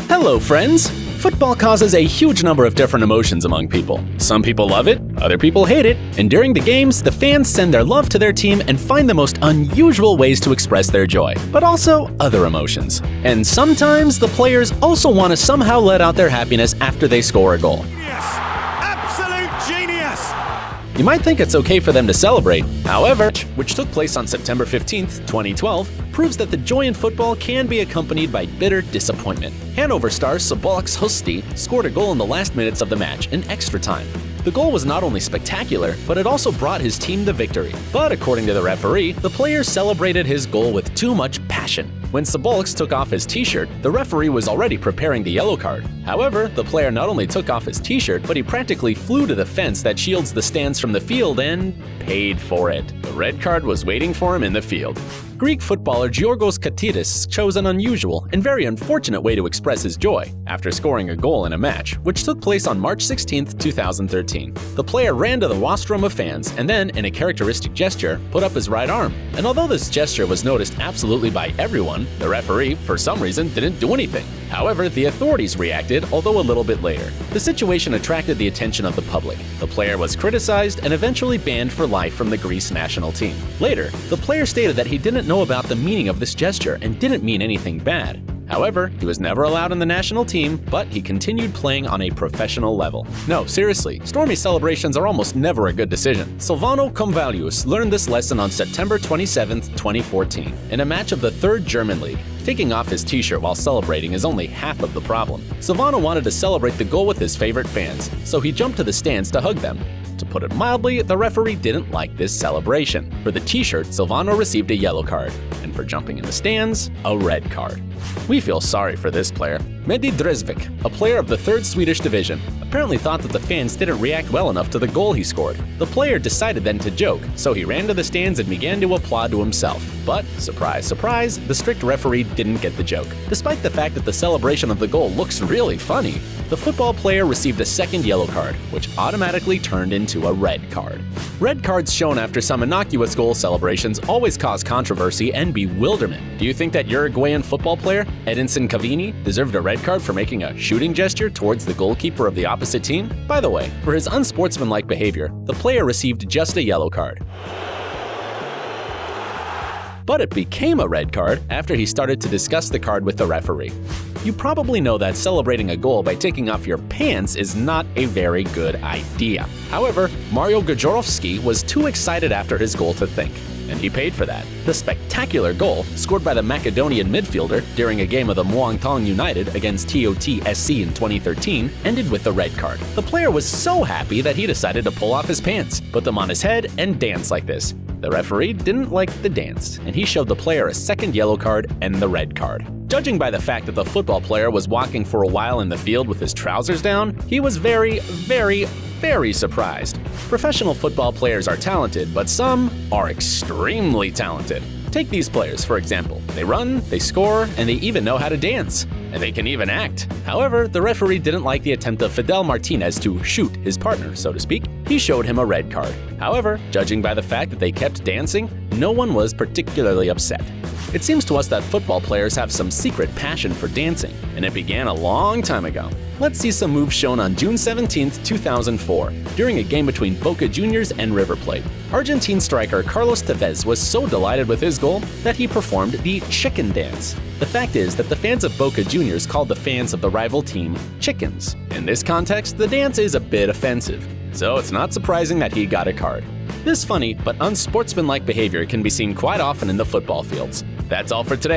Hello, friends! Football causes a huge number of different emotions among people. Some people love it, other people hate it, and during the games, the fans send their love to their team and find the most unusual ways to express their joy, but also other emotions. And sometimes the players also want to somehow let out their happiness after they score a goal. Genius! Absolute genius! You might think it's okay for them to celebrate. However, which took place on September 15th, 2012, proves that the joy in football can be accompanied by bitter disappointment. Hanover star Szabolcs Huszti scored a goal in the last minutes of the match in extra time. The goal was not only spectacular, but it also brought his team the victory. But according to the referee, the player celebrated his goal with too much passion. When Szabolcs took off his t-shirt, the referee was already preparing the yellow card. However, the player not only took off his t-shirt, but he practically flew to the fence that shields the stands from the field and paid for it. The red card was waiting for him in the field. Greek footballer Giorgos Katidis chose an unusual and very unfortunate way to express his joy after scoring a goal in a match, which took place on March 16, 2013. The player ran to the rostrum of fans and then, in a characteristic gesture, put up his right arm. And although this gesture was noticed absolutely by everyone, the referee, for some reason, didn't do anything. However, the authorities reacted, although a little bit later. The situation attracted the attention of the public. The player was criticized and eventually banned for life from the Greece national team. Later, the player stated that he didn't know about the meaning of this gesture and didn't mean anything bad. However, he was never allowed in the national team, but he continued playing on a professional level. No, seriously, stormy celebrations are almost never a good decision. Silvano Convalius learned this lesson on September 27, 2014, in a match of the 3rd German League. Taking off his t-shirt while celebrating is only half of the problem. Silvano wanted to celebrate the goal with his favorite fans, so he jumped to the stands to hug them. To put it mildly, the referee didn't like this celebration. For the t-shirt, Silvano received a yellow card, and for jumping in the stands, a red card. We feel sorry for this player. Mehdi Dresvik, a player of the 3rd Swedish division, apparently thought that the fans didn't react well enough to the goal he scored. The player decided then to joke, so he ran to the stands and began to applaud to himself. But, surprise, surprise, the strict referee didn't get the joke. Despite the fact that the celebration of the goal looks really funny, the football player received a second yellow card, which automatically turned into a red card. Red cards shown after some innocuous goal celebrations always cause controversy and bewilderment. Do you think that Uruguayan football player, Edinson Cavani, deserved a red card for making a shooting gesture towards the goalkeeper of the opposite team? By the way, for his unsportsmanlike behavior, the player received just a yellow card. But it became a red card after he started to discuss the card with the referee. You probably know that celebrating a goal by taking off your pants is not a very good idea. However, Mario Gajorowski was too excited after his goal to think, and he paid for that. The spectacular goal, scored by the Macedonian midfielder during a game of the Muangthong United against TOT-SC in 2013, ended with a red card. The player was so happy that he decided to pull off his pants, put them on his head, and dance like this. The referee didn't like the dance, and he showed the player a second yellow card and the red card. Judging by the fact that the football player was walking for a while in the field with his trousers down, he was very surprised. Professional football players are talented, but some are extremely talented. Take these players, for example. They run, they score, and they even know how to dance. And they can even act. However, the referee didn't like the attempt of Fidel Martinez to shoot his partner, so to speak. He showed him a red card. However, judging by the fact that they kept dancing, no one was particularly upset. It seems to us that football players have some secret passion for dancing, and it began a long time ago. Let's see some moves shown on June 17, 2004, during a game between Boca Juniors and River Plate. Argentine striker Carlos Tevez was so delighted with his goal that he performed the chicken dance. The fact is that the fans of Boca Juniors called the fans of the rival team chickens. In this context, the dance is a bit offensive, so it's not surprising that he got a card. This funny but unsportsmanlike behavior can be seen quite often in the football fields. That's all for today.